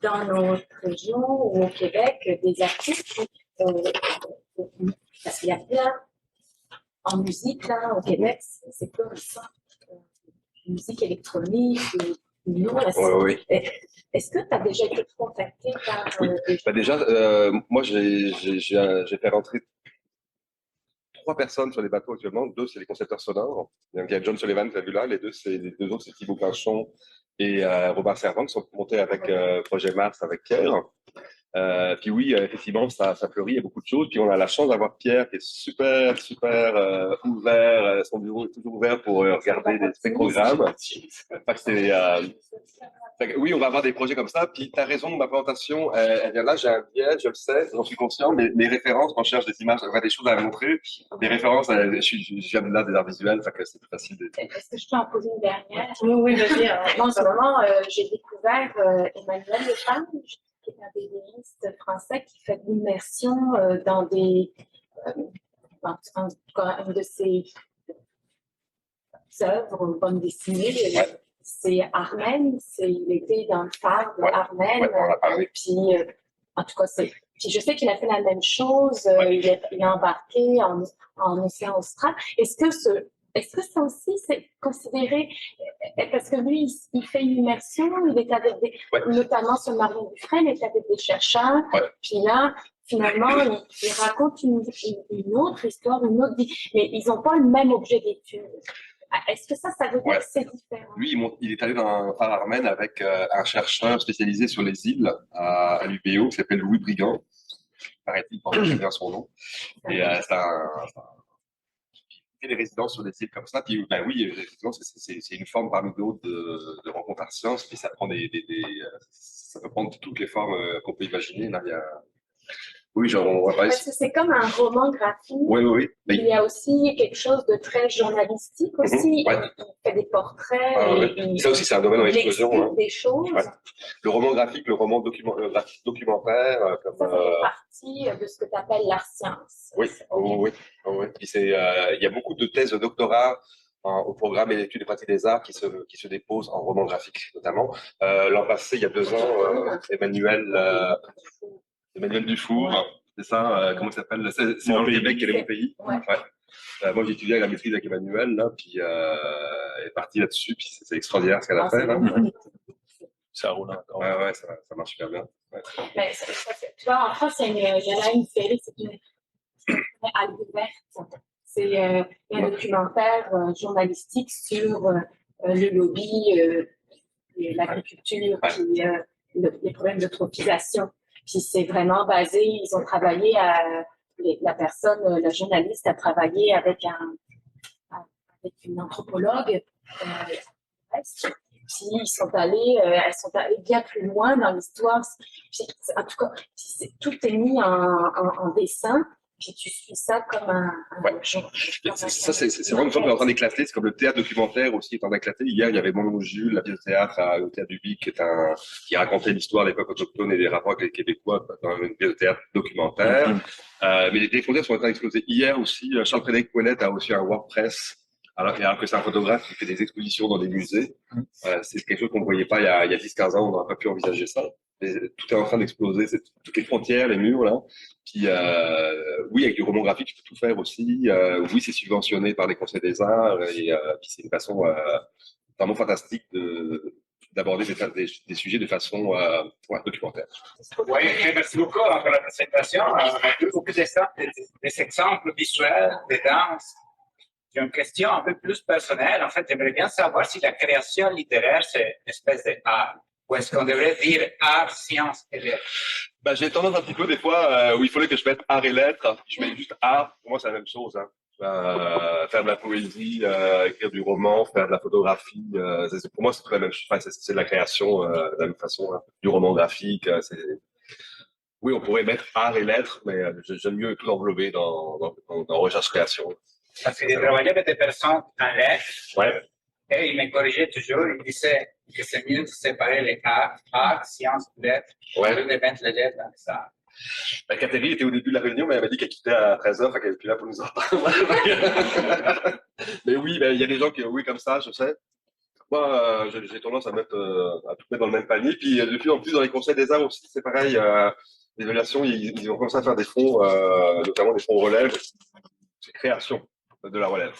dans nos régions ou au Québec, des artistes parce qu'il y a plein en musique, là, au Québec, c'est plus récent. Musique électronique, Oui. Est-ce que tu as déjà été contacté par déjà, moi, j'ai fait rentrer 3 personnes sur les bateaux actuellement. 2, c'est les concepteurs sonores. Donc, il y a John Sullivan qui l'a vu là. Les deux autres, c'est Thibaut Planchon et Robert Servant qui sont montés avec Projet Mars avec Pierre. Puis oui, effectivement, ça fleurit, il y a beaucoup de choses. Puis on a la chance d'avoir Pierre qui est super ouvert. Son bureau est toujours ouvert pour regarder des spectrogrammes. Oui, on va avoir des projets comme ça. Puis tu as raison, ma présentation, elle vient là, j'ai un biais, je le sais, j'en suis conscient, mais mes références, quand je cherche des images, des choses à montrer, des références, je viens de là des arts visuels, fait que c'est plus facile. Est-ce que je peux en poser une dernière? Oui, vas-y. En ce moment, j'ai découvert Emmanuel Lepage, qui est un BDiste français qui fait de l'immersion dans en tout cas, une de ses œuvres, bande dessinée. C'est Armen, il était dans le phare de Armen. Puis, en tout cas, puis je sais qu'il a fait la même chose. Il est embarqué en océan austral. Est-ce que est-ce que ça aussi, c'est considéré, parce que lui, il fait une immersion, il est avec des, notamment sur Marion Dufresne, il est avec des chercheurs, puis là, finalement, il raconte une autre histoire, une autre vie, mais ils n'ont pas le même objet d'étude. Est-ce que ça veut dire que c'est différent? Lui, il est allé dans un phare armène avec un chercheur spécialisé sur les îles à l'UBO qui s'appelle Louis Brigand. Paraît-il, pas bien son nom. Et c'est des résidences sur des îles comme ça. Puis, ben oui, effectivement, c'est une forme parmi d'autres de rencontre par science. Puis ça prend ça peut prendre toutes les formes qu'on peut imaginer. Là, oui, genre, on va parler. Parce que c'est comme un roman graphique. Oui. Mais il y a aussi quelque chose de très journalistique aussi. Il fait des portraits. Ça aussi, c'est un domaine en explosion. Il explique des choses. Le roman graphique, le roman documentaire. Comme, ça fait partie de ce que tu appelles l'art science. Oui. Puis il y a beaucoup de thèses de doctorat au programme et d'études et pratiques des arts qui se déposent en roman graphique, notamment. L'an passé, il y a 2 ans, Emmanuel Dufour, c'est ça, comment ça s'appelle? C'est dans le Québec, quel est mon pays? Moi, j'ai étudié la maîtrise avec Emmanuel, là, puis elle est partie là-dessus, puis c'est extraordinaire ce qu'elle a fait. Là. Ça roule encore. Ouais, ça marche super bien. Ben, tu vois, en France, il y en a une série, c'est une Albert. C'est un documentaire journalistique sur le lobby, l'agriculture, puis les problèmes de tropisation. Puis c'est vraiment basé, ils ont travaillé la journaliste a travaillé avec une anthropologue. Puis elles sont allées bien plus loin dans l'histoire. En tout cas, tout est mis en dessin. Puis tu suis ça comme c'est vraiment une forme qui est en train d'éclater. C'est comme le théâtre documentaire aussi est en train d'éclater. Hier, il y avait Mon Jules, la pièce de théâtre au Théâtre du Bic, qui racontait l'histoire des peuples autochtones et des rapports avec les Québécois dans une pièce de théâtre documentaire. Mais les frontières sont en train d'exploser. Hier aussi, Charles-Frédéric Ouellet a aussi un WordPress. Alors que c'est un photographe qui fait des expositions dans des musées. C'est quelque chose qu'on ne voyait pas il y a 10-15 ans. On n'aurait pas pu envisager ça. Tout est en train d'exploser, toutes les frontières, les murs, là. Puis, oui, avec du roman graphique, tu peux tout faire aussi. Oui, c'est subventionné par les conseils des arts. Et puis, c'est une façon vraiment fantastique d'aborder des sujets de façon documentaire. Oui, merci beaucoup pour la présentation. On a vu beaucoup des exemples visuels, des danses. J'ai une question un peu plus personnelle. En fait, j'aimerais bien savoir si la création littéraire, c'est une espèce d'art. Ou est-ce qu'on devrait dire art, science et lettres? Ben, j'ai tendance un petit peu des fois où il fallait que je mette art et lettres. Je mets juste art. Pour moi, c'est la même chose. Hein. Faire de la poésie, écrire du roman, faire de la photographie. Pour moi, c'est tout la même chose. Enfin, c'est de la création de la même façon. Hein. Du roman graphique. Oui, on pourrait mettre art et lettres, mais j'aime mieux tout englober dans recherche-création. Parce que j'ai travaillé avec des personnes en lettres. Ouais. Et il me corrigeait toujours, il disait que c'est mieux de séparer les arts, sciences, lettres, au lieu de mettre les lettres dans les arts. Ben, Catherine était au début de la réunion, mais elle m'a dit qu'elle quittait à 13h, fait qu'elle n'est plus là pour nous entendre. Mais oui, il y a des gens qui, oui, comme ça, je sais. Moi, j'ai tendance à tout mettre dans le même panier. Puis, de plus en plus, dans les conseils des arts aussi, c'est pareil. L'évaluation, ils ont commencé à faire des fonds, notamment des fonds relève. C'est création de la relève.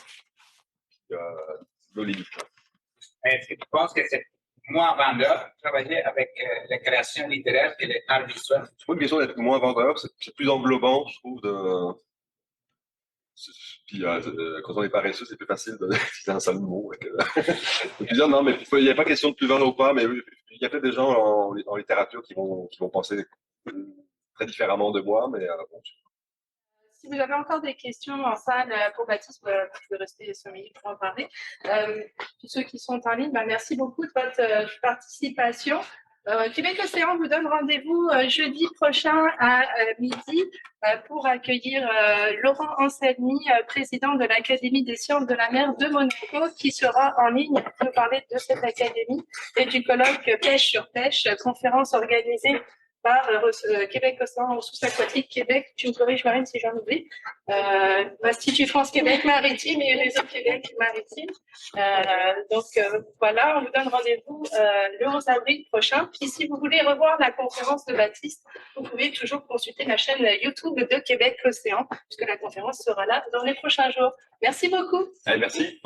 Est-ce que tu penses que c'est moins vendeur de travailler avec les créations littéraires que les arts visuels? C'est pas une question d'être moins vendeur, c'est plus englobant, je trouve. Puis quand on est paresseux, c'est plus facile d'utiliser un seul mot. Je veux dire, non, mais il n'y a pas question de plus vendeur ou pas, mais il y a peut-être des gens en littérature qui vont penser très différemment de moi, mais bon. Si vous avez encore des questions en salle pour Baptiste, vous pouvez rester 5 minutes pour en parler. Tous ceux qui sont en ligne, merci beaucoup de votre participation. Québec Océan vous donne rendez-vous jeudi prochain à midi pour accueillir Laurent Anselmi, président de l'Académie des sciences de la mer de Monaco, qui sera en ligne pour nous parler de cette académie et du colloque Pêche sur pêche, conférence organisée par Québec Océan Ressources Aquatiques Québec, tu me corriges Marine si j'en oublie, l'Institut France Québec Maritime et Réseau Québec Maritime. Donc voilà, on vous donne rendez-vous le 11 avril prochain. Puis si vous voulez revoir la conférence de Baptiste, vous pouvez toujours consulter la chaîne YouTube de Québec Océan, puisque la conférence sera là dans les prochains jours. Merci beaucoup. Allez, merci.